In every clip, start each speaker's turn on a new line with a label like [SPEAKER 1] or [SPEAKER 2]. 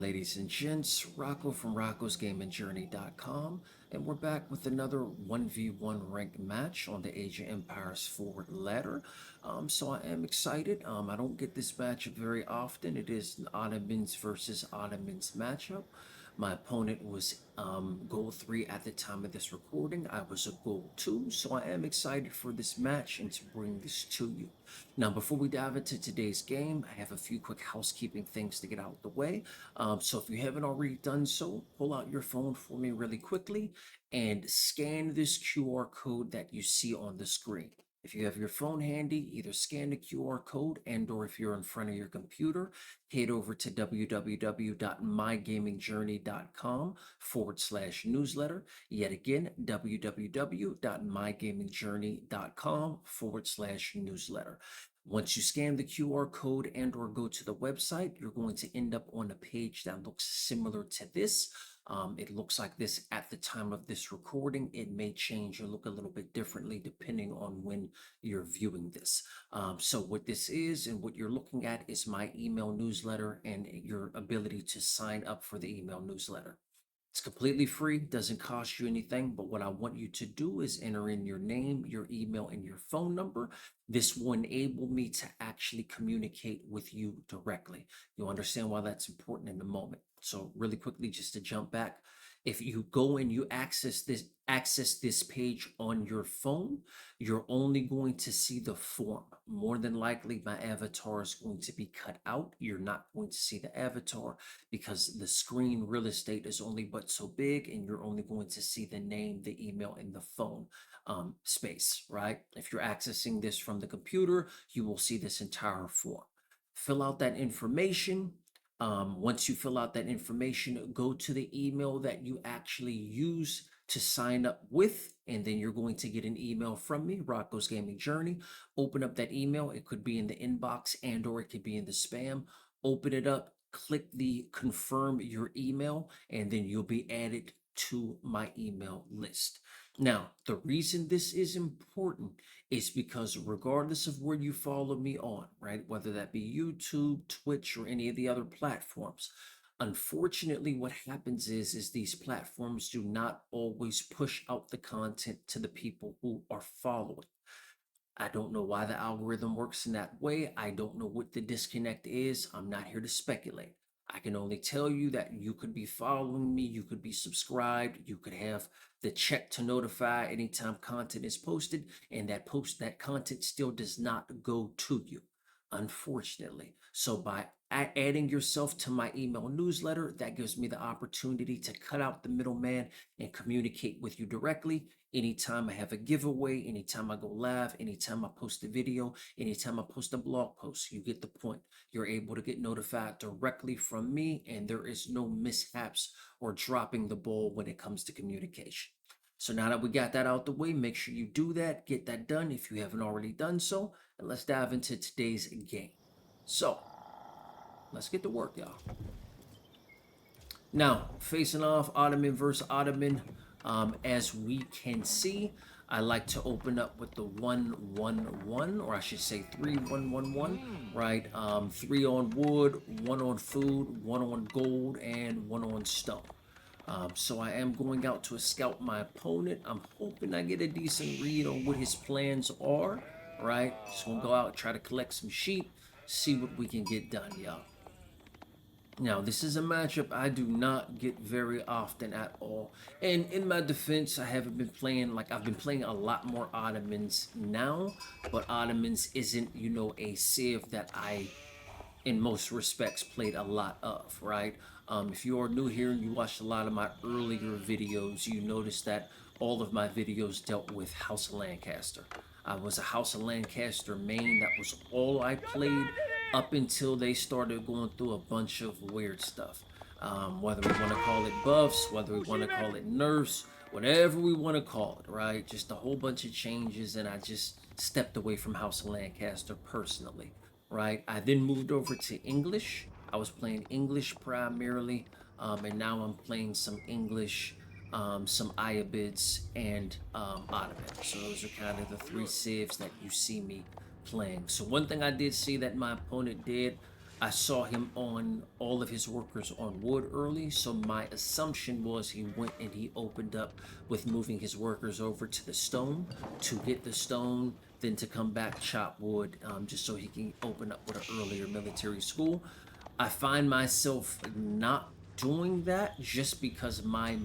[SPEAKER 1] Ladies and gents, Rocco from Rocco'sGamingJourney.com, and we're back with another 1v1 ranked match on the Age of Empires Forward ladder. So I am excited. I don't get this matchup very often. It is an Ottomans versus Ottomans matchup. My opponent was gold 3 at the time of this recording. I was a gold 2, so I am excited for this match and to bring this to you. Now, before we dive into today's game, I have a few quick housekeeping things to get out of the way. So if you haven't already done so, pull out your phone for me really quickly and scan this QR code that you see on the screen. If you have your phone handy, either scan the QR code or if you're in front of your computer, head over to www.mygamingjourney.com/newsletter. Yet again, www.mygamingjourney.com/newsletter. Once you scan the QR code or go to the website, you're going to end up on a page that looks similar to this. It looks like this at the time of this recording. It may change or look a little bit differently depending on when you're viewing this. So what this is and what you're looking at is my email newsletter and your ability to sign up for the email newsletter. It's completely free, doesn't cost you anything, but what I want you to do is enter in your name, your email, and your phone number. This will enable me to actually communicate with you directly. You'll understand why that's important in a moment. So really quickly, just to jump back, if you go and you access this page on your phone, you're only going to see the form. More than likely, my avatar is going to be cut out. You're not going to see the avatar because the screen real estate is only but so big, and you're only going to see the name, the email, and the phone space, right? If you're accessing this from the computer, you will see this entire form. Fill out that information. Once you fill out that information, go to the email that you actually use to sign up with, and then you're going to get an email from me, Rocco's Gaming Journey. Open up that email. It could be in the inbox or it could be in the spam. Open it up, click the confirm your email, and then you'll be added to my email list. Now, the reason this is important is because regardless of where you follow me on, right, whether that be YouTube, Twitch, or any of the other platforms, unfortunately what happens is these platforms do not always push out the content to the people who are following. I don't know why the algorithm works in that way. I don't know what the disconnect is. I'm not here to speculate. I can only tell you that you could be following me, you could be subscribed, you could have the check to notify anytime content is posted, and that content still does not go to you, unfortunately. So by adding yourself to my email newsletter, that gives me the opportunity to cut out the middleman and communicate with you directly. Anytime I have a giveaway, anytime I go live, anytime I post a video, anytime I post a blog post, you get the point. You're able to get notified directly from me, and there is no mishaps or dropping the ball when it comes to communication. So now that we got that out the way, make sure you do that, get that done if you haven't already done so, and let's dive into today's game. So, let's get to work, y'all. Now, facing off Ottoman versus Ottoman, as we can see, I like to open up with the 1-1-1, or I should say 3-1-1-1, right? 3 on wood, 1 on food, 1 on gold, and 1 on stone. So I am going out to scout my opponent. I'm hoping I get a decent read on what his plans are, right? Just gonna go out and try to collect some sheep, see what we can get done, y'all. Now, this is a matchup I do not get very often at all. And in my defense, I haven't been playing, like, I've been playing a lot more Ottomans now, but Ottomans isn't, a civ that I, in most respects, played a lot of, right? If you are new here and you watched a lot of my earlier videos, you noticed that all of my videos dealt with House of Lancaster. I was a House of Lancaster main. That was all I played up until they started going through a bunch of weird stuff. Whether we want to call it buffs, whether we want to call it nerfs, whatever we want to call it, right? Just a whole bunch of changes, and I just stepped away from House of Lancaster personally, right? I then moved over to English. I was playing English primarily, and now I'm playing some English, some Iabids, and Ottoman. So those are kind of the 3 civs that you see me playing. So one thing I did see that my opponent did, I saw him on all of his workers on wood early, so my assumption was he went and he opened up with moving his workers over to the stone to get the stone, then to come back chop wood, just so he can open up with an earlier military school. I find myself not doing that just because my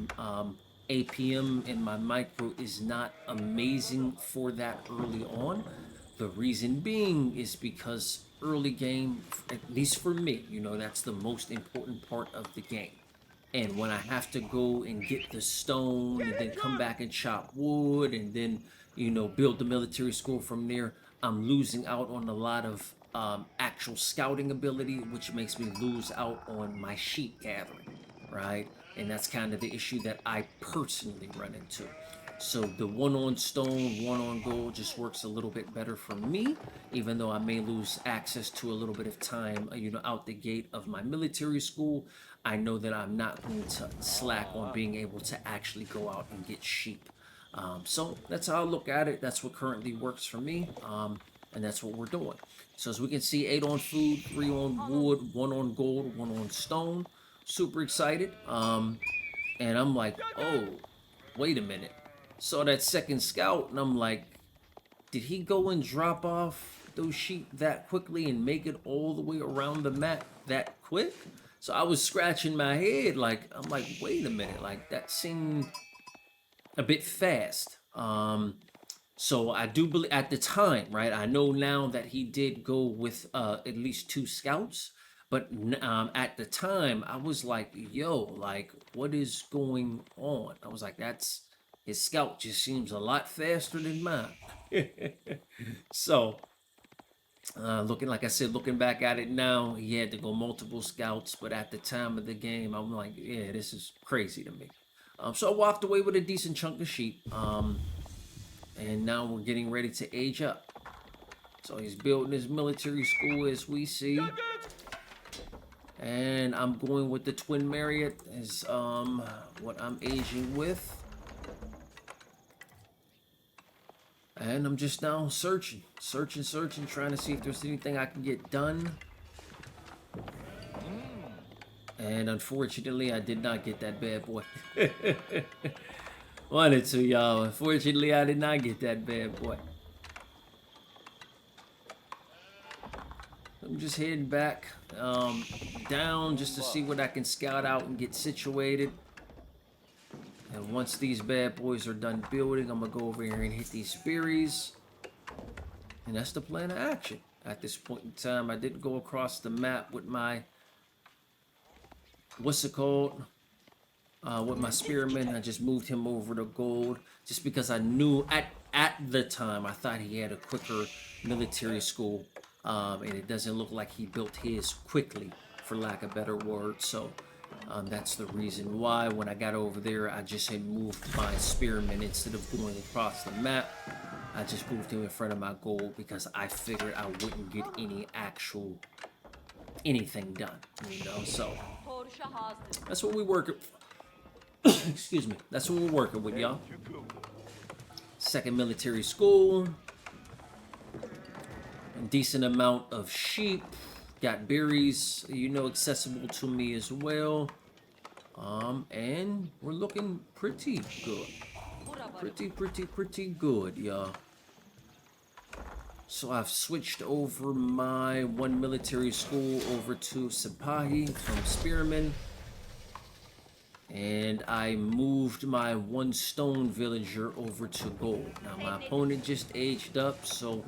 [SPEAKER 1] APM and my micro is not amazing for that early on. The reason being is because early game, at least for me, that's the most important part of the game. And when I have to go and get the stone and then come back and chop wood and then, build the military school from there, I'm losing out on a lot of actual scouting ability, which makes me lose out on my sheep gathering, right? And that's kind of the issue that I personally run into. So the one on stone, one on gold just works a little bit better for me, even though I may lose access to a little bit of time, out the gate of my military school. I know that I'm not going to slack on being able to actually go out and get sheep. So that's how I look at it. That's what currently works for me. And that's what we're doing. So as we can see, 8 on food, 3 on wood, 1 on gold, 1 on stone. Super excited. And I'm like, oh, wait a minute. Saw that second scout, and I'm like, did he go and drop off those sheep that quickly and make it all the way around the map that quick? So I was scratching my head, I'm like, wait a minute, that seemed a bit fast. So I do believe at the time, right? I know now that he did go with at least 2 scouts, but at the time I was like, yo, what is going on? I was like, his scout just seems a lot faster than mine. So like I said, looking back at it now, he had to go multiple scouts, but at the time of the game, I'm like, yeah, this is crazy to me. So I walked away with a decent chunk of sheep. And now we're getting ready to age up. So he's building his military school as we see. And I'm going with the Twin Marriott as what I'm aging with. And I'm just now searching, trying to see if there's anything I can get done. And unfortunately, I did not get that bad boy. Wanted to, y'all. Unfortunately, I did not get that bad boy. I'm just heading back down just to see what I can scout out and get situated. And once these bad boys are done building, I'm going to go over here and hit these berries. And that's the plan of action. At this point in time, I didn't go across the map with my, what's it called? With my spearman. I just moved him over to gold just because I knew at the time I thought he had a quicker military school, and it doesn't look like he built his quickly, for lack of better word. So that's the reason why when I got over there I just had moved my spearman instead of going across the map. I just moved him in front of my gold because I figured I wouldn't get anything done, so that's what we work. Excuse me. That's what we're working with, y'all. Second military school. A decent amount of sheep. Got berries, accessible to me as well. And we're looking pretty good. Pretty good, y'all. So I've switched over my 1 military school over to Sipahi from Spearman. And I moved my 1 stone villager over to gold. Now my opponent just aged up, so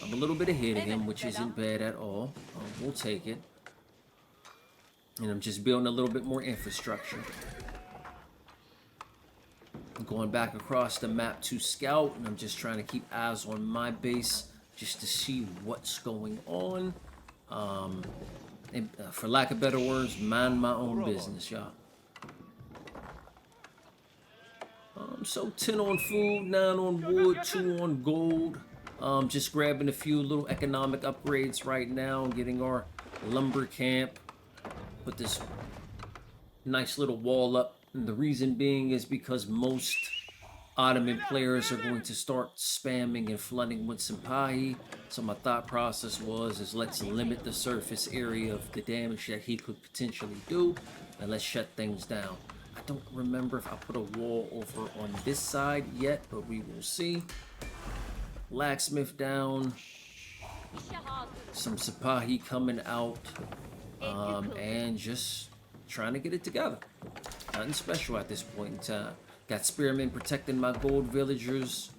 [SPEAKER 1] I'm a little bit ahead of him, which isn't bad at all. We'll take it. And I'm just building a little bit more infrastructure. I'm going back across the map to scout, and I'm just trying to keep eyes on my base just to see what's going on. And, for lack of better words, mind my own business, y'all. So 10 on food, 9 on wood, 2 on gold. Just grabbing a few little economic upgrades right now, getting our lumber camp. Put this nice little wall up. And the reason being is because most Ottoman players are going to start spamming and flooding with Senpai. So my thought process is let's limit the surface area of the damage that he could potentially do, and let's shut things down. I don't remember if I put a wall over on this side yet, but we will see. Blacksmith down. Some Sipahi coming out. And just trying to get it together. Nothing special at this point in time. Got spearmen protecting my gold villagers.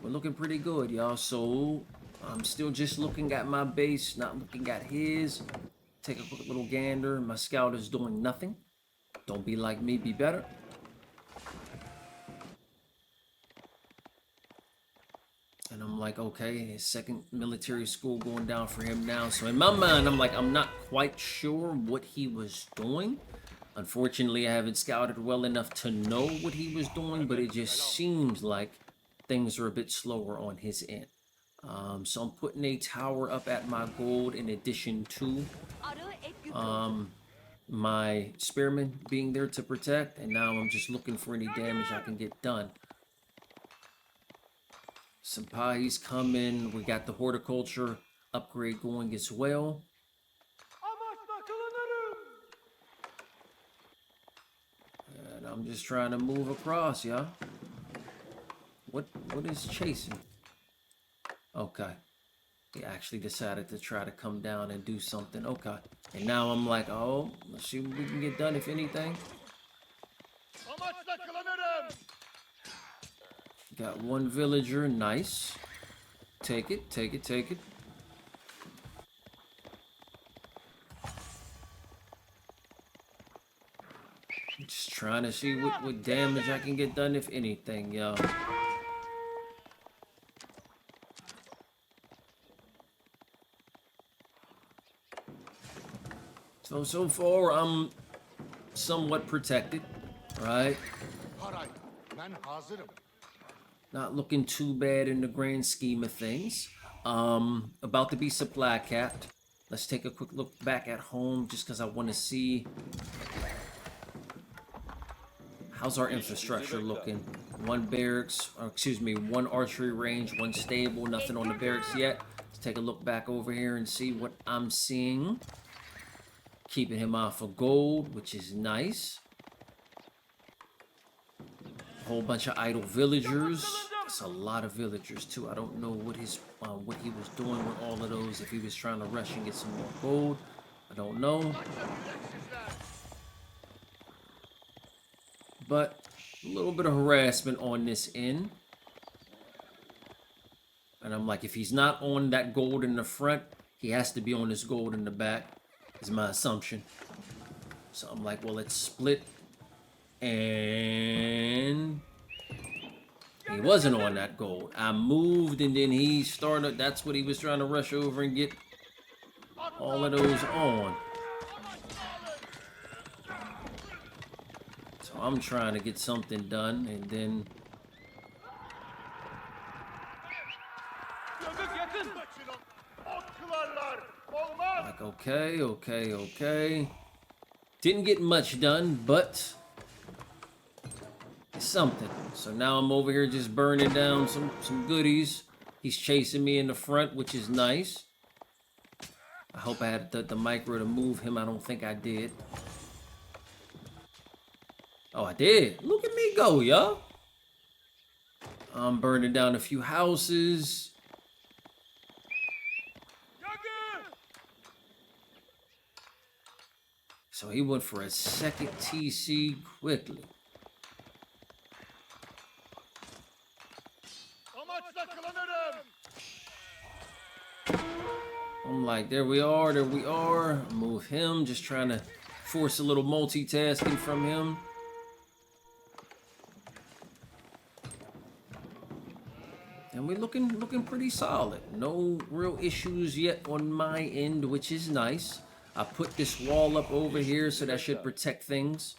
[SPEAKER 1] We're looking pretty good, y'all. So I'm still just looking at my base, not looking at his. Take a quick little gander. My scout is doing nothing. Don't be like me, be better. And I'm like, okay, his second military school going down for him now. So in my mind, I'm like, I'm not quite sure what he was doing. Unfortunately, I haven't scouted well enough to know what he was doing, but it just seems like things are a bit slower on his end. So I'm putting a tower up at my gold in addition to my spearmen being there to protect. And now I'm just looking for any damage I can get done. Some pies coming. We got the horticulture upgrade going as well. And I'm just trying to move across, y'all. What is chasing? Okay. He actually decided to try to come down and do something. Okay. And now I'm like, oh, let's see what we can get done, if anything. Got one villager. Nice. Take it, take it, take it. Just trying to see what damage I can get done, if anything, y'all. So far, I'm somewhat protected, right? Not looking too bad in the grand scheme of things. About to be supply capped. Let's take a quick look back at home, just because I want to see how's our infrastructure looking. One barracks, or excuse me, one archery range, one stable, nothing on the barracks yet. Let's take a look back over here and see what I'm seeing. Keeping him off of gold, which is nice. Whole bunch of idle villagers. That's a lot of villagers too. I don't know what he was doing with all of those. If he was trying to rush and get some more gold, I don't know. But a little bit of harassment on this end. And I'm like, if he's not on that gold in the front, he has to be on this gold in the back, is my assumption. So I'm like, well, let's split. And he wasn't on that gold. I moved and then he started. That's what he was trying to rush over and get all of those on. So I'm trying to get something done, and then like, okay. Didn't get much done, but something. So now I'm over here just burning down some goodies. He's chasing me in the front, which is nice. I hope I had the micro to move him. I don't think I did. Oh, I did. Look at me go, y'all. I'm burning down a few houses. So he went for a second TC quickly. I'm like, there we are. Move him, just trying to force a little multitasking from him. And we're looking pretty solid. No real issues yet on my end, which is nice. I put this wall up over here, so that should protect things.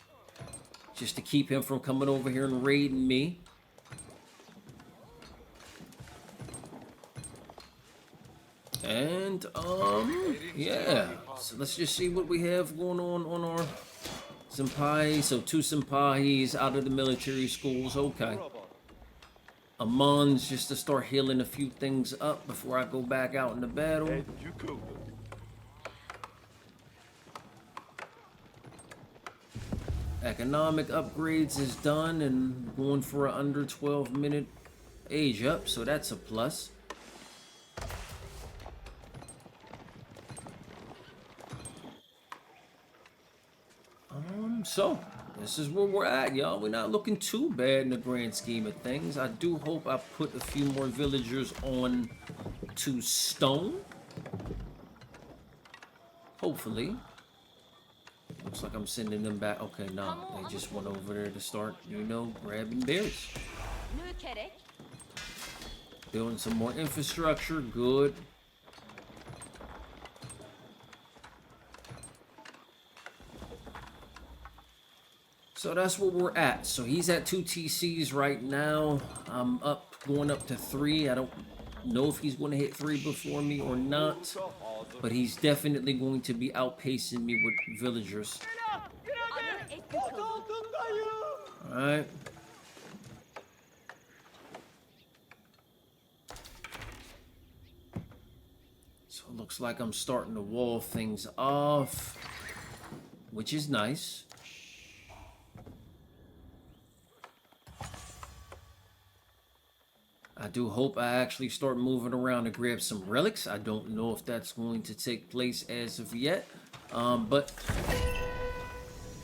[SPEAKER 1] Just to keep him from coming over here and raiding me. And, yeah. So let's just see what we have going on our Senpai, so 2 senpais out of the military schools. Okay. Amon's just to start healing a few things up before I go back out into battle. Economic upgrades is done and going for an under 12-minute age up, so that's a plus. So this is where we're at, y'all. We're not looking too bad in the grand scheme of things. I do hope I put a few more villagers on to stone. Hopefully. Looks like I'm sending them back. Okay, no. They just went over there to start, you know, grabbing berries. Building some more infrastructure. Good. So that's where we're at. So he's at 2 TCs right now. I'm going up to 3. I don't know if he's going to hit 3 before me or not, but he's definitely going to be outpacing me with villagers. All right. So it looks like I'm starting to wall things off, which is nice. I do hope I actually start moving around to grab some relics. I don't know if that's going to take place as of yet. But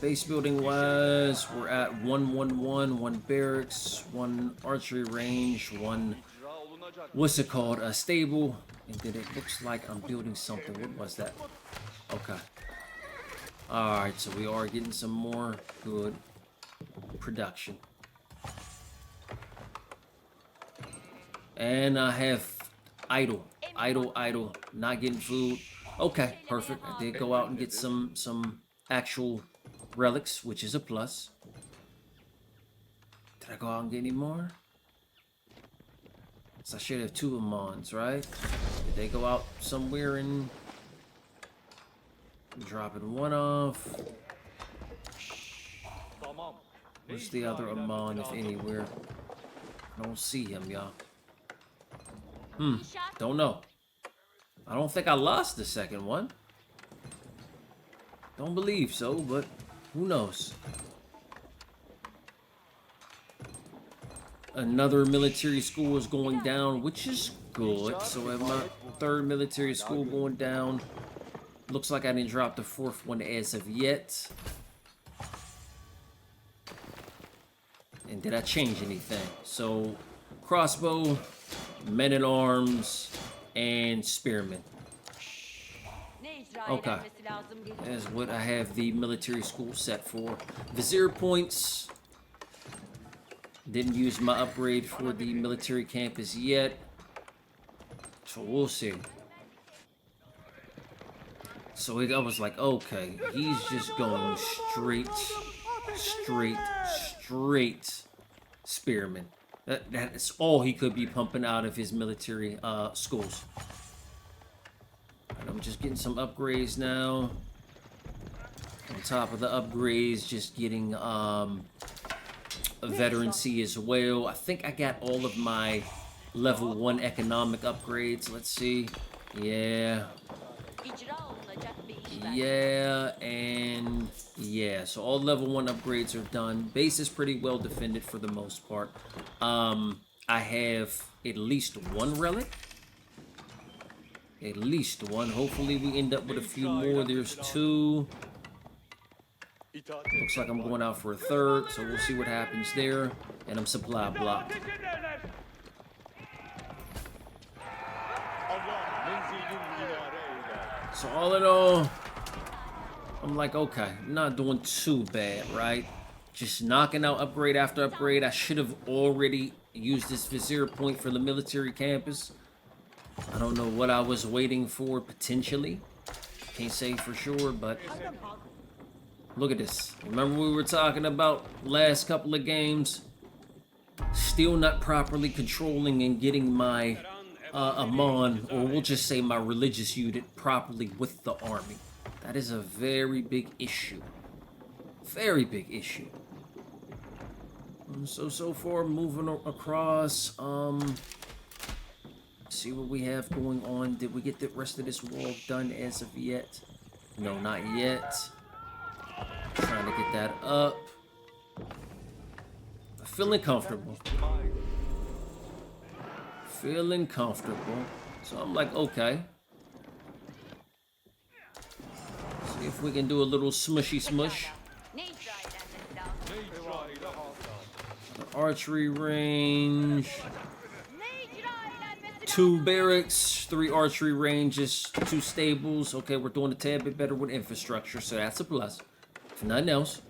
[SPEAKER 1] base building wise, we're at 111, 1 barracks, 1 archery range, 1, what's it called, a stable. And then it looks like I'm building something. What was that? Okay. Alright, so we are getting some more good production. And I have idle, not getting food. Okay, perfect. I did go out and get some actual relics, which is a plus. Did I go out and get any more? So I should have 2 Amons, right? Did they go out somewhere and dropping 1 off? Where's the other Amon, if anywhere? I don't see him, y'all. Don't know. I don't think I lost the second one. Don't believe so, but who knows? Another military school is going down, which is good. So I have my 3rd military school going down. Looks like I didn't drop the 4th one as of yet. And did I change anything? So crossbow, men-at-arms, and spearmen. Okay. That's what I have the military school set for. Vizier points. Didn't use my upgrade for the military campus yet. So we'll see. So I was like, okay, he's just going straight spearmen. That's all he could be pumping out of his military schools. And I'm just getting some upgrades now. On top of the upgrades, just getting a veterancy as well. I think I got all of my level 1 economic upgrades. Let's see. Yeah. Yeah, and yeah, so all level 1 upgrades are done. Base is pretty well defended for the most part. I have at least 1 relic. At least 1. Hopefully we end up with a few more. There's 2. Looks like I'm going out for a 3rd, so we'll see what happens there. And I'm supply blocked. So all in all, I'm like, okay, I'm not doing too bad, right? Just knocking out upgrade after upgrade. I should have already used this Vizier point for the military campus. I don't know what I was waiting for, potentially. Can't say for sure, but look at this. Remember we were talking about last couple of games? Still not properly controlling and getting my Amon, or we'll just say my religious unit, properly with the army. That is a very big issue. Very big issue. So far, moving across. See what we have going on. Did we get the rest of this wall done as of yet? No, not yet. Trying to get that up. Feeling comfortable. Feeling comfortable. So I'm like, okay. See if we can do a little smushy smush. Archery range. 2 barracks, 3 archery ranges, 2 stables. Okay, we're doing a tad bit better with infrastructure, so that's a plus. If nothing else.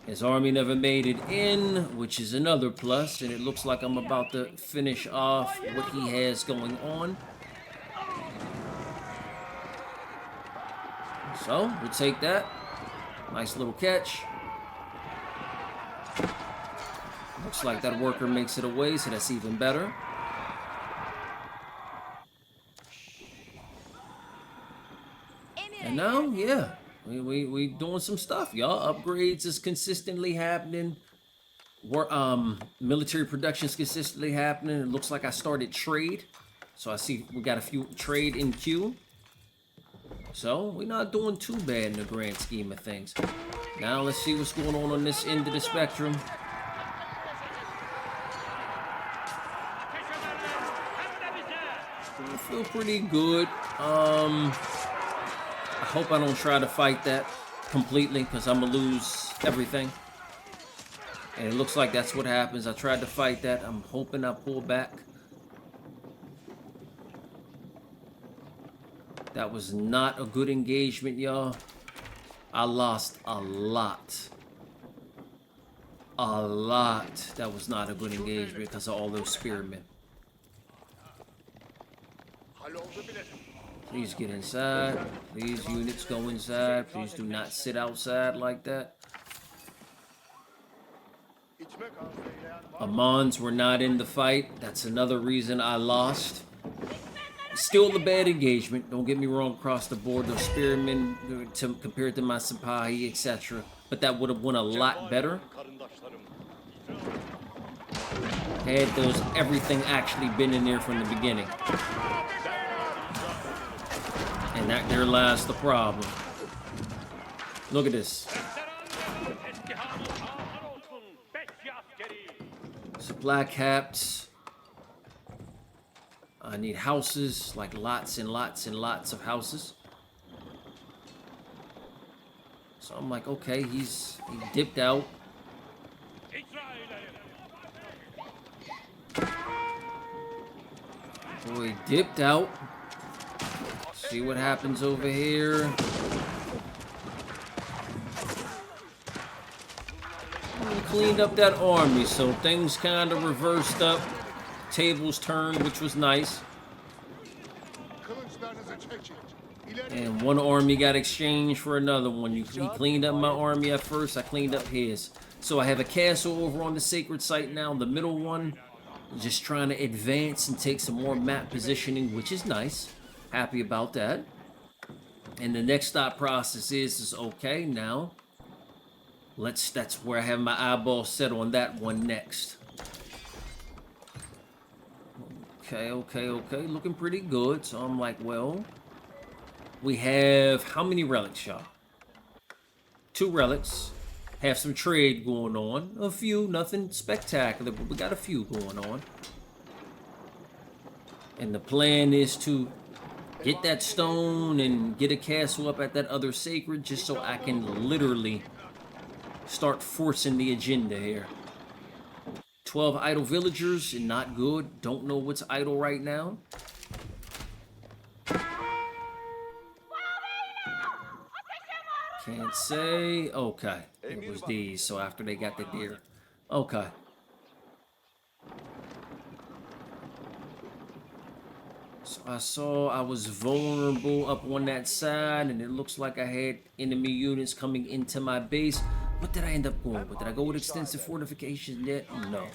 [SPEAKER 1] His army never made it in, which is another plus, and it looks like I'm about to finish off what he has going on. So, we'll take that. Nice little catch. Looks like that worker makes it away, so that's even better. And now, yeah, we doing some stuff, y'all. Upgrades is consistently happening. Military production is consistently happening. It looks like I started trade. So I see we got a few trade in queue. So we're not doing too bad in the grand scheme of things. Now let's see what's going on this end of the spectrum. I feel pretty good. I hope I don't try to fight that completely because I'm gonna lose everything. And it looks like that's what happens. I tried to fight that. I'm hoping I pull back. That was not a good engagement, y'all. I lost a lot. A lot. That was not a good engagement because of all those spearmen. Please get inside. Please, units, go inside. Please do not sit outside like that. Amans were not in the fight. That's another reason I lost. Still a bad engagement. Don't get me wrong across the board. Those spearmen compared to my Sipahi, etc. But that would have went a lot better. Had those everything actually been in there from the beginning. And that there lies the problem. Look at this. Supply caps. I need houses, like lots and lots and lots of houses. So I'm like, okay, he dipped out. Boy, he dipped out. See what happens over here. We cleaned up that army, so things kind of reversed up. Tables turned, which was nice. And one army got exchanged for another one. He cleaned up my army at first, I cleaned up his. So I have a castle over on the sacred site now. The middle one, just trying to advance and take some more map positioning, which is nice. Happy about that. And the next thought process is okay, now that's where I have my eyeball set on that one next. Okay, looking pretty good. So I'm like, well, we have how many relics, y'all? 2 relics. Have some trade going on. A few, nothing spectacular, but we got a few going on. And the plan is to get that stone and get a castle up at that other sacred just so I can literally start forcing the agenda here. 12 idle villagers, not good. Don't know what's idle right now. Can't say. Okay, it was these. So after they got the deer. Okay. So I saw I was vulnerable up on that side, and it looks like I had enemy units coming into my base. What did I end up going with? Did I go with extensive fortifications yet? No.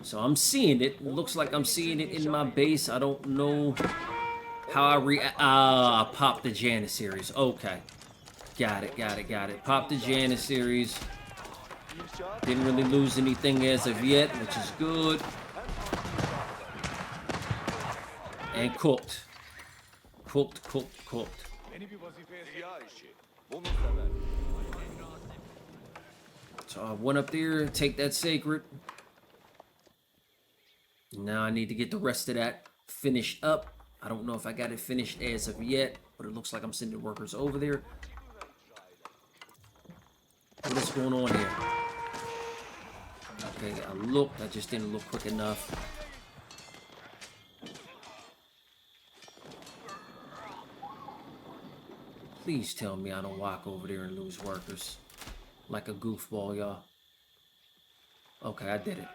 [SPEAKER 1] So I'm seeing it. It looks like I'm seeing it in my base. I don't know How I popped the Janissaries. Okay. Got it. Popped the Janissaries. Didn't really lose anything as of yet, which is good. And cooked. Cooked. So I went up there, take that sacred. Now I need to get the rest of that finished up. I don't know if I got it finished as of yet, but it looks like I'm sending workers over there. What is going on here? Okay, I looked. I just didn't look quick enough. Please tell me I don't walk over there and lose workers. Like a goofball, y'all. Okay, I did it.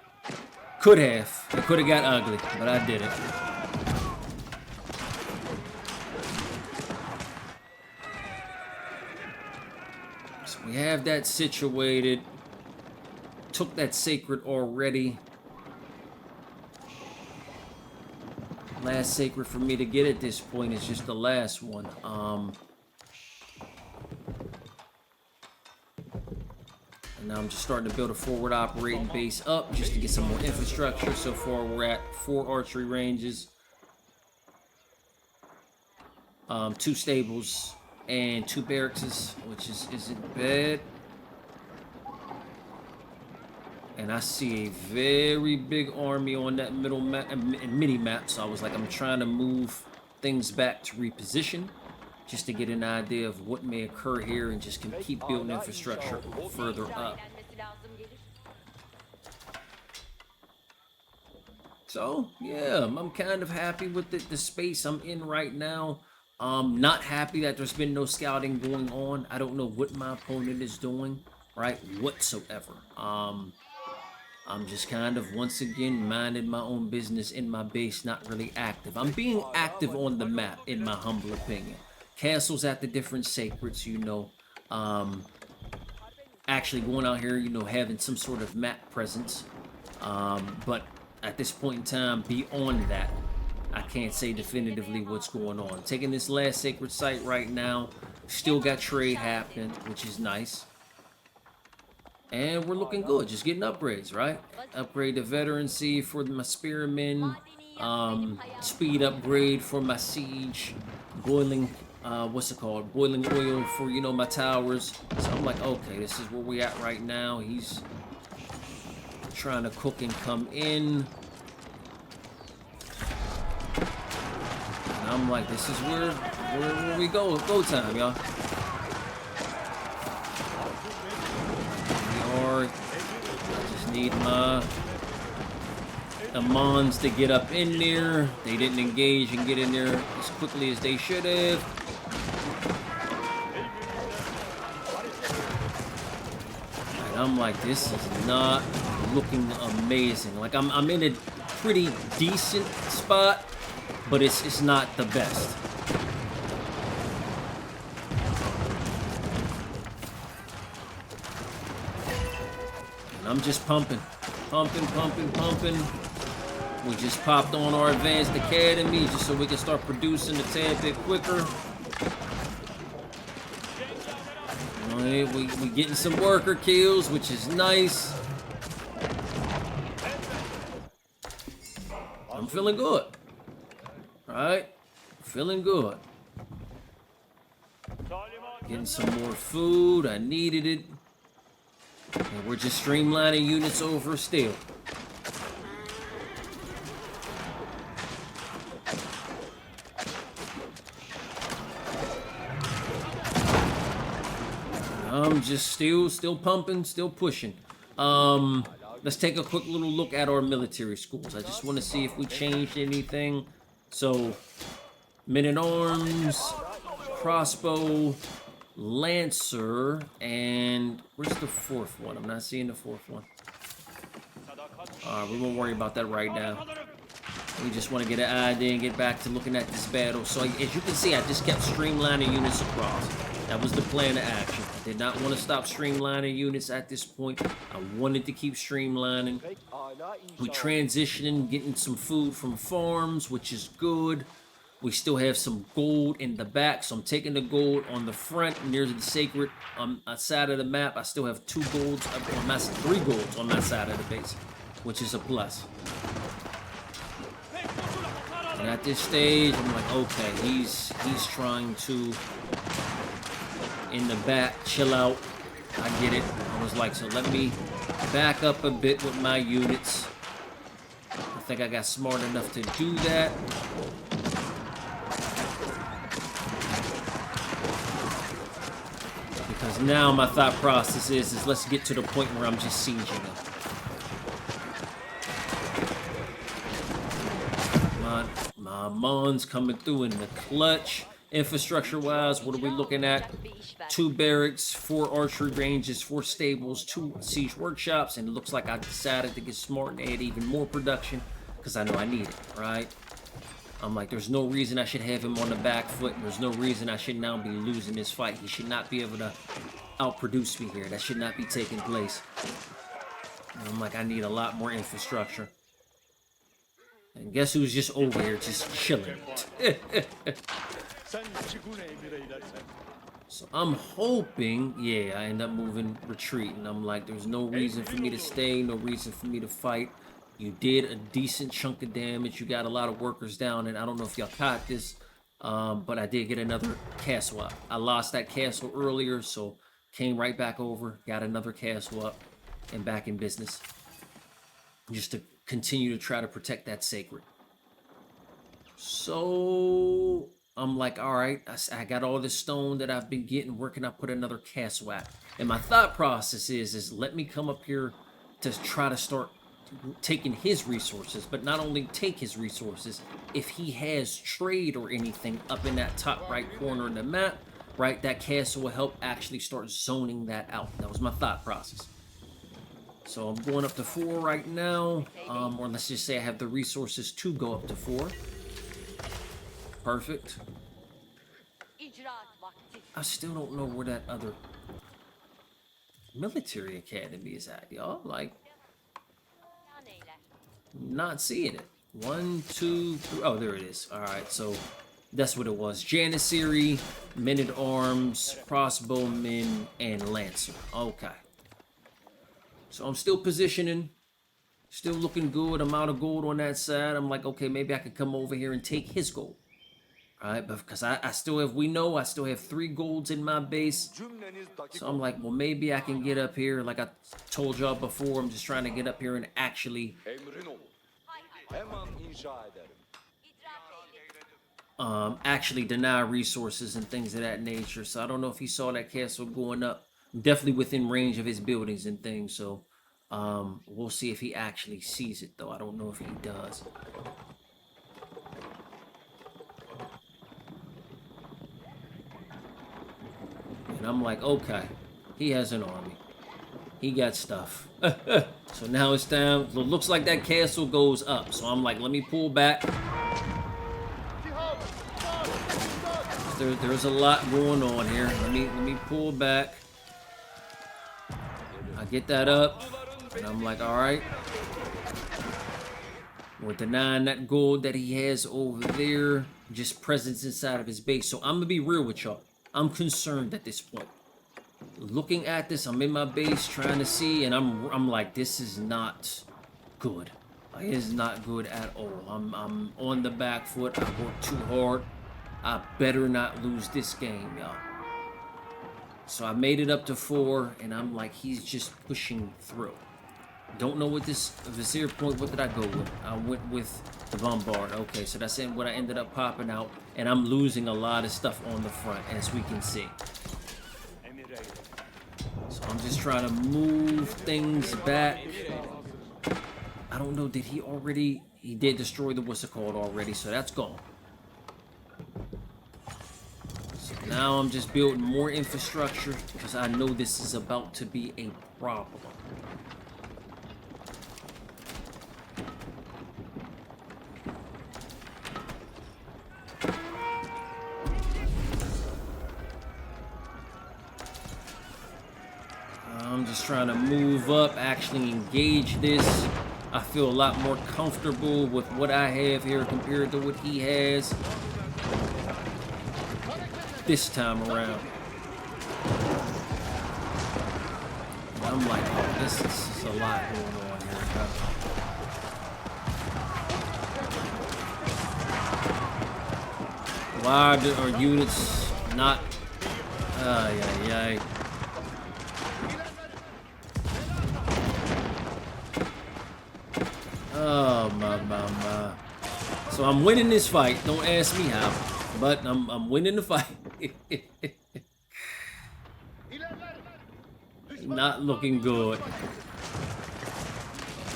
[SPEAKER 1] Could have. It could have got ugly, but I did it. So we have that situated. Took that sacred already. Last sacred for me to get at this point is just the last one. And now I'm just starting to build a forward operating base up just to get some more infrastructure. So far we're at 4 archery ranges, 2 stables, and 2 barracks, which isn't bad. And I see a very big army on that middle map, mini map. So I was like, I'm trying to move things back to reposition just to get an idea of what may occur here and just can keep building infrastructure further up. So, yeah, I'm kind of happy with the space I'm in right now. Not happy that there's been no scouting going on. I don't know what my opponent is doing, right, whatsoever. I'm just kind of, once again, minding my own business in my base, not really active. I'm being active on the map, in my humble opinion. Castles at the different sacreds, you know. Actually going out here, you know, having some sort of map presence. But at this point in time, beyond that, I can't say definitively what's going on. Taking this last sacred site right now. Still got trade happening, which is nice. And we're looking good, just getting upgrades, right? Upgrade the veterancy for my spearmen, speed upgrade for my siege, boiling, boiling oil for, you know, my towers. So I'm like, okay, this is where we at right now. He's trying to cook and come in. And I'm like, this is where we go time, y'all. I just need my Amons to get up in there. They didn't engage and get in there as quickly as they should have. And I'm like, this is not looking amazing. Like I'm in a pretty decent spot, but it's not the best. I'm just pumping. We just popped on our advanced academy just so we can start producing a tad bit quicker. Alright, we getting some worker kills, which is nice. I'm feeling good. Alright, feeling good. Getting some more food. I needed it. And we're just streamlining units over still. I'm just still pumping, still pushing. Let's take a quick little look at our military schools. I just want to see if we changed anything. So, men-at-arms, crossbow, Lancer, and where's the 4th one? I'm not seeing the 4th one. We won't worry about that right now. We just want to get an idea and get back to looking at this battle. So as you can see, I just kept streamlining units across. That was the plan of action. I did not want to stop streamlining units at this point. I wanted to keep streamlining. We transitioning, getting some food from farms, which is good. We still have some gold in the back, so I'm taking the gold on the front near the sacred side of the map. I still have 2 golds, 3 golds on that side of the base, which is a plus. And at this stage, I'm like, okay, he's trying to, in the back, chill out. I get it. I was like, so let me back up a bit with my units. I think I got smart enough to do that. Because now my thought process is let's get to the point where I'm just sieging him. My Mons coming through in the clutch. Infrastructure-wise, what are we looking at? 2 barracks, 4 archery ranges, 4 stables, 2 siege workshops, and it looks like I decided to get smart and add even more production because I know I need it, right? I'm like, there's no reason I should have him on the back foot. There's no reason I should now be losing this fight. He should not be able to outproduce me here. That should not be taking place. And I'm like, I need a lot more infrastructure. And guess who's just over here, just chilling? So I'm hoping, yeah, I end up moving, retreating. I'm like, there's no reason for me to stay, no reason for me to fight. You did a decent chunk of damage. You got a lot of workers down, and I don't know if y'all caught this, but I did get another castle up. I lost that castle earlier, so came right back over, got another castle up, and back in business. Just to continue to try to protect that sacred. So I'm like, all right, I got all this stone that I've been getting. Where can I put another castle at? And my thought process is let me come up here to try to start taking his resources, but not only take his resources, if he has trade or anything up in that top right corner in the map, right, that castle will help actually start zoning that out. That was my thought process. So I'm going up to 4 right now, or let's just say I have the resources to go up to 4. Perfect. I still don't know where that other military academy is at, y'all. Like, not seeing it. 1, 2, 3. Oh, there it is. All right, so that's what it was. Janissary, men-at-arms, crossbowmen, and lancer. Okay. So I'm still positioning, still looking good. I'm out of gold on that side. I'm like, okay, maybe I could come over here and take his gold. All right, but because I still have, we know I still have 3 golds in my base. So I'm like, well, maybe I can get up here. Like I told y'all before, I'm just trying to get up here and actually deny resources and things of that nature. So I don't know if he saw that castle going up. Definitely within range of his buildings and things, so we'll see if he actually sees it, though. I don't know if he does. And I'm like, okay, he has an army. He got stuff. So now it's time. It looks like that castle goes up. So I'm like, let me pull back. There's a lot going on here. Let me pull back. I get that up, and I'm like, all right. We're denying that gold that he has over there, just presence inside of his base. So I'm gonna be real with y'all. I'm concerned at this point. Looking at this, I'm in my base trying to see, and I'm like, this is not good. It is not good at all. I'm on the back foot. I worked too hard. I better not lose this game, y'all. So I made it up to 4, and I'm like, he's just pushing through. Don't know what this Vizier point, what did I go with? I went with the Bombard. Okay, so that's what I ended up popping out, and I'm losing a lot of stuff on the front, as we can see. So I'm just trying to move things back. I don't know, did he already? He did destroy the what's it called already, so that's gone. Now I'm just building more infrastructure because I know this is about to be a problem. I'm just trying to move up, actually engage this. I feel a lot more comfortable with what I have here compared to what he has. this time around. And I'm like, oh, this is a lot going on here, bro. Why are units not... Ay, ay, ay. Oh, my. So I'm winning this fight. Don't ask me how, but I'm winning the fight. Not looking good.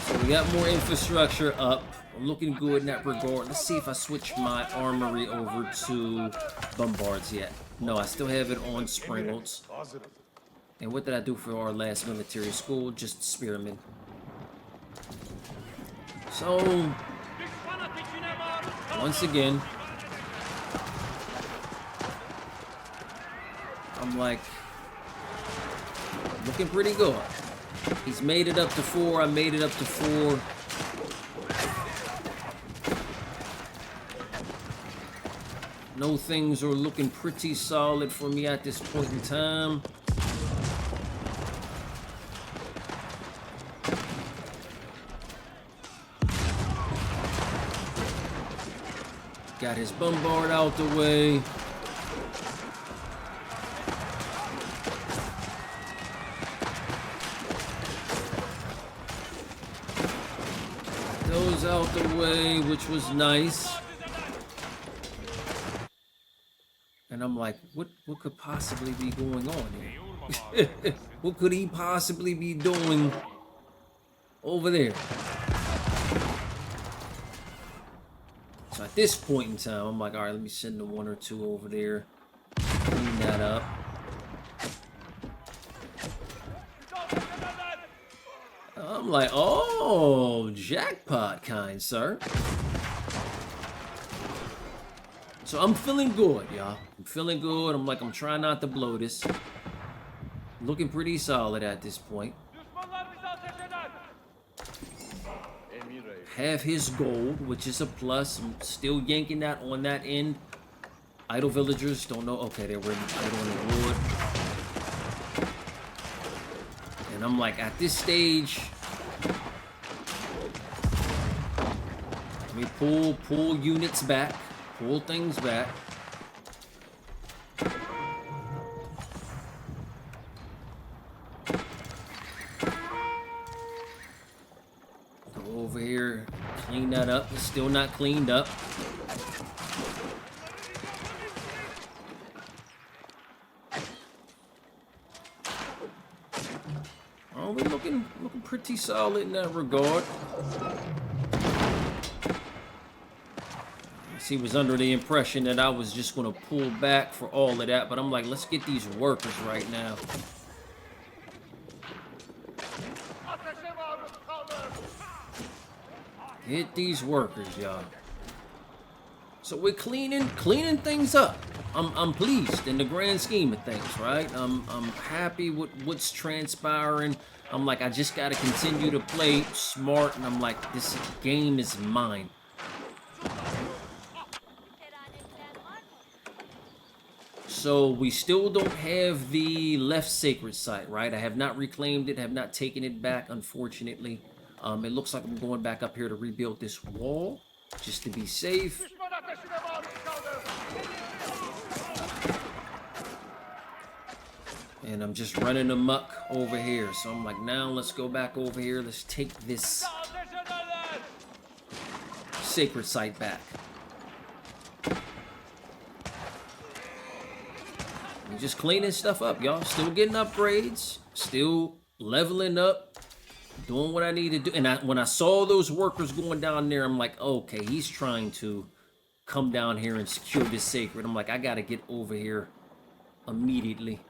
[SPEAKER 1] So we got more infrastructure up. I'm looking good in that regard. Let's see if I switch my armory over to bombards yet. No, I still have it on springles. And what did I do for our last military school? Just spearmen. So, once again, I'm like, looking pretty good. He's made it up to 4. I made it up to 4. No, things are looking pretty solid for me at this point in time. Got his bombard out the way. Those out the way, which was nice. And I'm like, what could possibly be going on here? What could he possibly be doing over there? So at this point in time, I'm like, all right, let me send the 1 or 2 over there. Clean that up. I'm like, oh, jackpot, kind sir. So I'm feeling good, y'all. I'm feeling good. I'm like, I'm trying not to blow this. Looking pretty solid at this point. Have his gold, which is a plus. I'm still yanking that on that end. Idle villagers don't know. Okay, they were right on the wood. And I'm like, at this stage, let me pull units back. Pull things back. Go over here, clean that up. It's still not cleaned up. Oh, we're looking pretty solid in that regard. He was under the impression that I was just going to pull back for all of that, but I'm like, let's get these workers right now. Get these workers, y'all. So we're cleaning things up. I'm pleased in the grand scheme of things, right? I'm happy with what's transpiring. I'm like, I just got to continue to play smart, and I'm like, this game is mine. So we still don't have the left sacred site, right? I have not reclaimed it, have not taken it back, unfortunately. It looks like I'm going back up here to rebuild this wall, just to be safe. And I'm just running amok over here. So I'm like, now let's go back over here. Let's take this sacred site back. I'm just cleaning stuff up, y'all. Still getting upgrades. Still leveling up. Doing what I need to do. And when I saw those workers going down there, I'm like, okay, he's trying to come down here and secure this sacred. I'm like, I got to get over here immediately.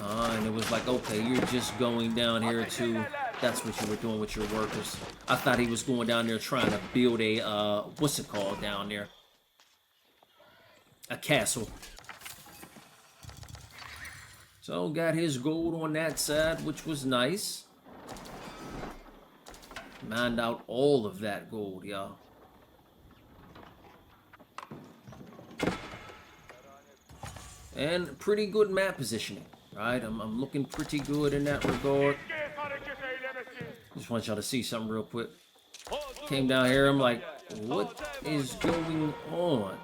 [SPEAKER 1] And it was like, okay, you're just going down here to... That's what you were doing with your workers. I thought he was going down there trying to build a, what's it called down there? A castle. So, got his gold on that side, which was nice. Mined out all of that gold, y'all. And pretty good map positioning, right? I'm looking pretty good in that regard. Just want y'all to see something real quick. Came down here, I'm like, what is going on?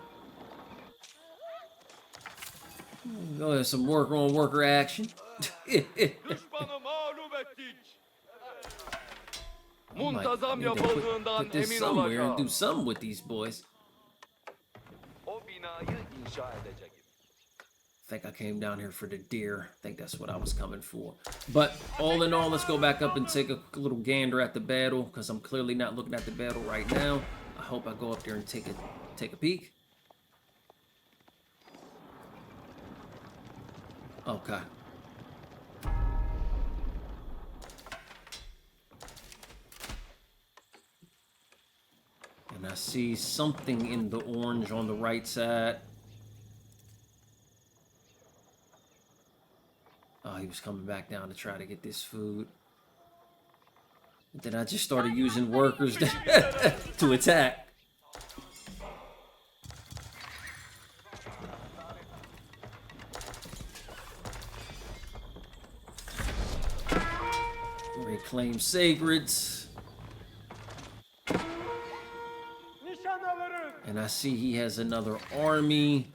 [SPEAKER 1] Go ahead, some worker on worker action. Like, I need to put this somewhere and do something with these boys. I think I came down here for the deer. I think that's what I was coming for. But all in all, let's go back up and take a little gander at the battle, because I'm clearly not looking at the battle right now. I hope I go up there and take a peek. Okay. And I see something in the orange on the right side. Oh, he was coming back down to try to get this food. But then I just started using workers to attack. Reclaim sacreds. And I see he has another army.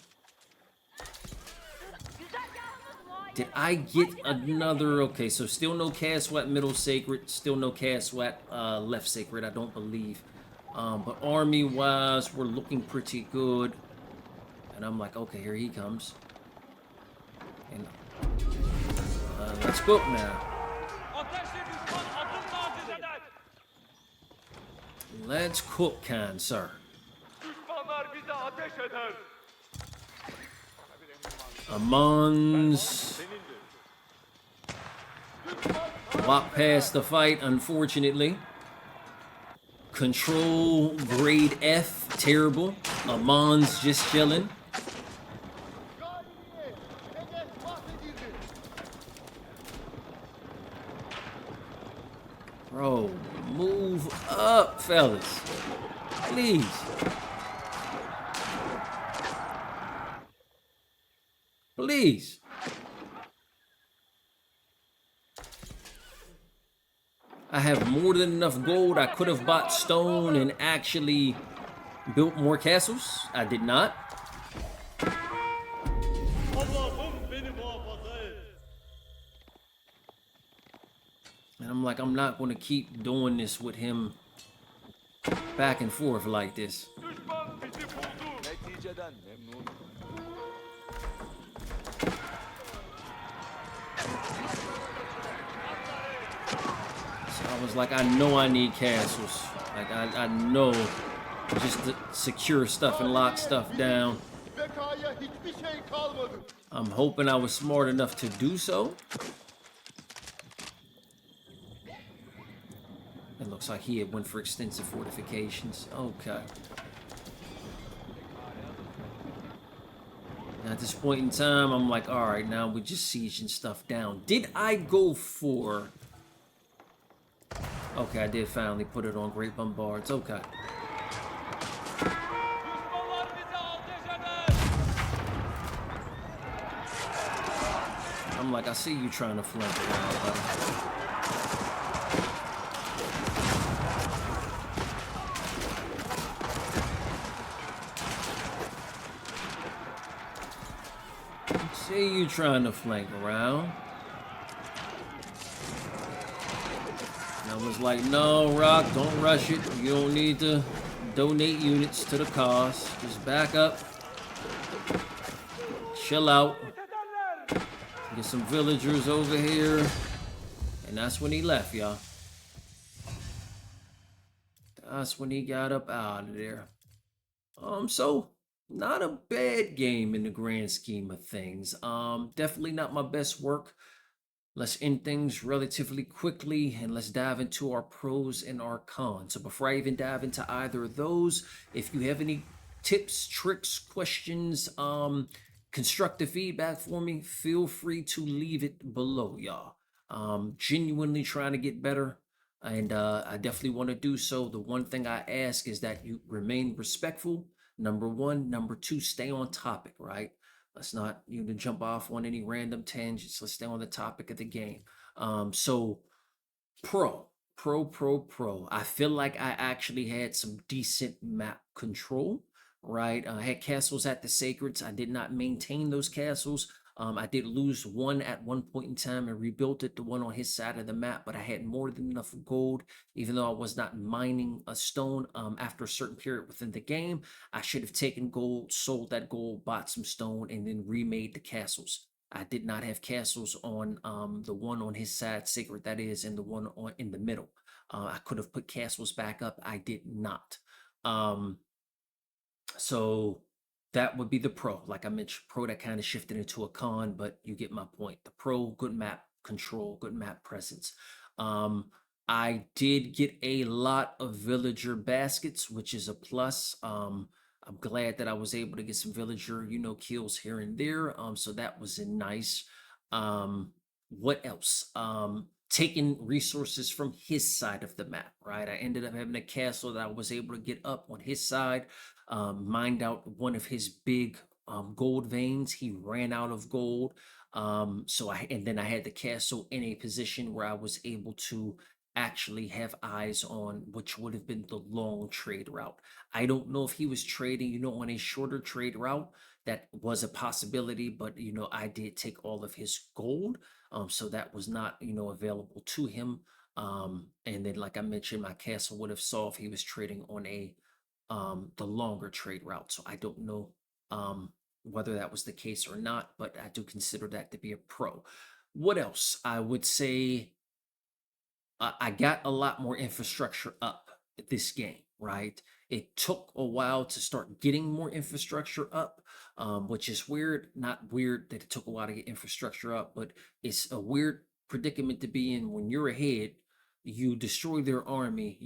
[SPEAKER 1] Did I get another? Okay, so still no Caswat middle sacred, still no Caswat left sacred, I don't believe. But army-wise, we're looking pretty good. And I'm like, okay, here he comes. And let's go now. Let's cook, kind sir. Amons walk past the fight, unfortunately. Control grade F, terrible. Amons just chilling. Bro, move up, fellas. Please. Please. I have more than enough gold. I could have bought stone and actually built more castles. I did not. And I'm like, I'm not going to keep doing this with him back and forth like this. I was like, I know I need castles. Like, I know just to secure stuff and lock stuff down. I'm hoping I was smart enough to do so. It looks like he had went for extensive fortifications. Okay. Now at this point in time, I'm like, all right, now we're just sieging stuff down. Did I go for... Okay, I did finally put it on Great Bombards. Okay. I'm like, I see you trying to flank around, buddy. See you trying to flank around. I was like, no, Rock, don't rush it. You don't need to donate units to the cause. Just back up. Chill out. Get some villagers over here. And that's when he left, y'all. That's when he got up out of there. So not a bad game in the grand scheme of things. Definitely not my best work. Let's end things relatively quickly and let's dive into our pros and our cons. So before I even dive into either of those, if you have any tips, tricks, questions, constructive feedback for me, feel free to leave it below, y'all. Genuinely trying to get better, and I definitely want to do so. The one thing I ask is that you remain respectful. Number one. Number two, stay on topic, right? Let's not, jump off on any random tangents. Let's stay on the topic of the game. So Pro, pro. I feel like I actually had some decent map control, right? I had castles at the sacreds. I did not maintain those castles. I did lose one at one point in time and rebuilt it, the one on his side of the map, but I had more than enough gold, even though I was not mining a stone after a certain period within the game. I should have taken gold, sold that gold, bought some stone, and then remade the castles. I did not have castles on the one on his side, sacred that is, and the one on in the middle. I could have put castles back up. I did not. Um, so that would be the pro. Like I mentioned, pro that kind of shifted into a con, but you get my point. The pro, good map control, good map presence. Um, I did get a lot of villager baskets, which is a plus. I'm glad that I was able to get some villager, kills here and there. So that was a nice. What else? Taking resources from his side of the map, right? I ended up having a castle that I was able to get up on his side, mined out one of his big gold veins. He ran out of gold. And then I had the castle in a position where I was able to actually have eyes on which would have been the long trade route. I don't know if he was trading, on a shorter trade route. That was a possibility, but I did take all of his gold. So that was not, available to him. And then, like I mentioned, my castle would have saw if he was trading on the longer trade route. So I don't know whether that was the case or not, but I do consider that to be a pro. What else? I would say I got a lot more infrastructure up this game, right? It took a while to start getting more infrastructure up, which is weird. Not weird that it took a while to get infrastructure up, but it's a weird predicament to be in when you're ahead. You destroy their army,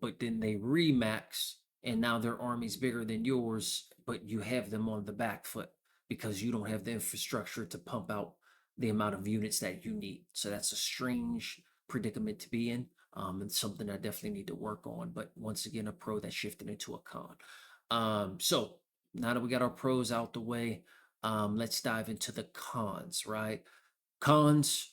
[SPEAKER 1] but then they remax, and now their army's bigger than yours, but you have them on the back foot because you don't have the infrastructure to pump out the amount of units that you need. So that's a strange predicament to be in. And something I definitely need to work on. But once again, a pro that shifted into a con. So now that we got our pros out the way, let's dive into the cons, right? Cons,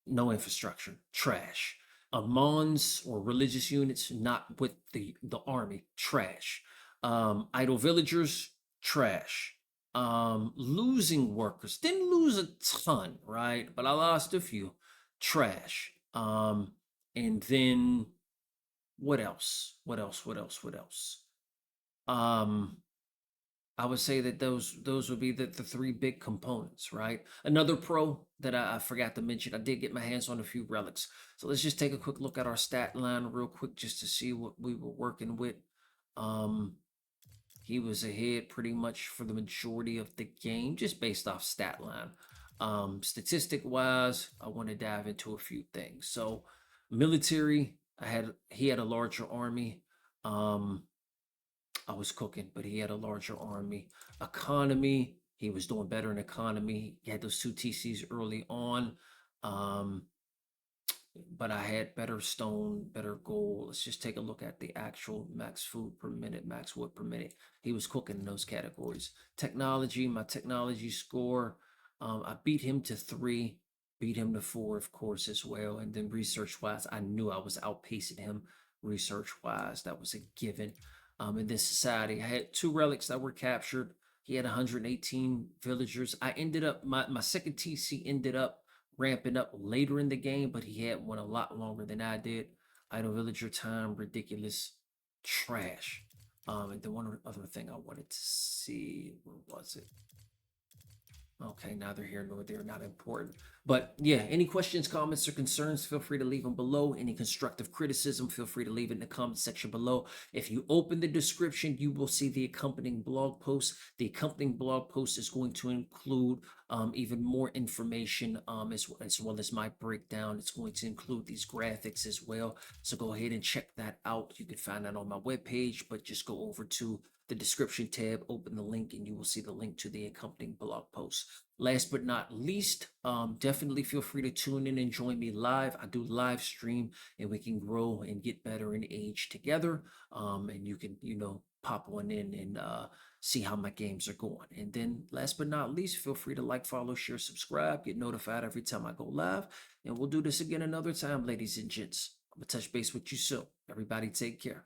[SPEAKER 1] no infrastructure, trash. Amons or religious units, not with the army, trash. Idle villagers, trash. Losing workers, didn't lose a ton, right? But I lost a few, trash. And then what else? What else? What else? What else? Um, I would say that those would be the three big components, right? Another pro that I forgot to mention, I did get my hands on a few relics. So let's just take a quick look at our stat line real quick just to see what we were working with. Um, he was ahead pretty much for the majority of the game, just based off stat line. Statistic wise, I want to dive into a few things. So military, he had a larger army. Um, I was cooking, but he had a larger army. Economy, he was doing better in economy. He had those two TCs early on. Um, but I had better stone, better gold. Let's just take a look at the actual max food per minute, max wood per minute. He was cooking in those categories. Technology, my technology score, I beat him to 3, beat him to 4, of course, as well. And then research wise, I knew I was outpacing him research wise. That was a given. In this society, I had 2 relics that were captured. He had 118 villagers. I ended up, my second TC ended up ramping up later in the game, but he had one a lot longer than I did. Idle villager time, ridiculous, trash. And then one other thing I wanted to see, where was it? Okay, neither here nor there, not important. But yeah, any questions, comments, or concerns, feel free to leave them below. Any constructive criticism, feel free to leave it in the comment section below. If you open the description, you will see the accompanying blog post. The accompanying blog post is going to include even more information as well as my breakdown. It's going to include these graphics as well. So go ahead and check that out. You can find that on my webpage, but just go over to the description tab, open the link, and you will see the link to the accompanying blog post. Last but not least, definitely feel free to tune in and join me live. I do live stream, and we can grow and get better and age together. And you can, pop on in and see how my games are going. And then last but not least, feel free to like, follow, share, subscribe, get notified every time I go live. And we'll do this again another time, ladies and gents. I'm gonna touch base with you soon. Everybody take care.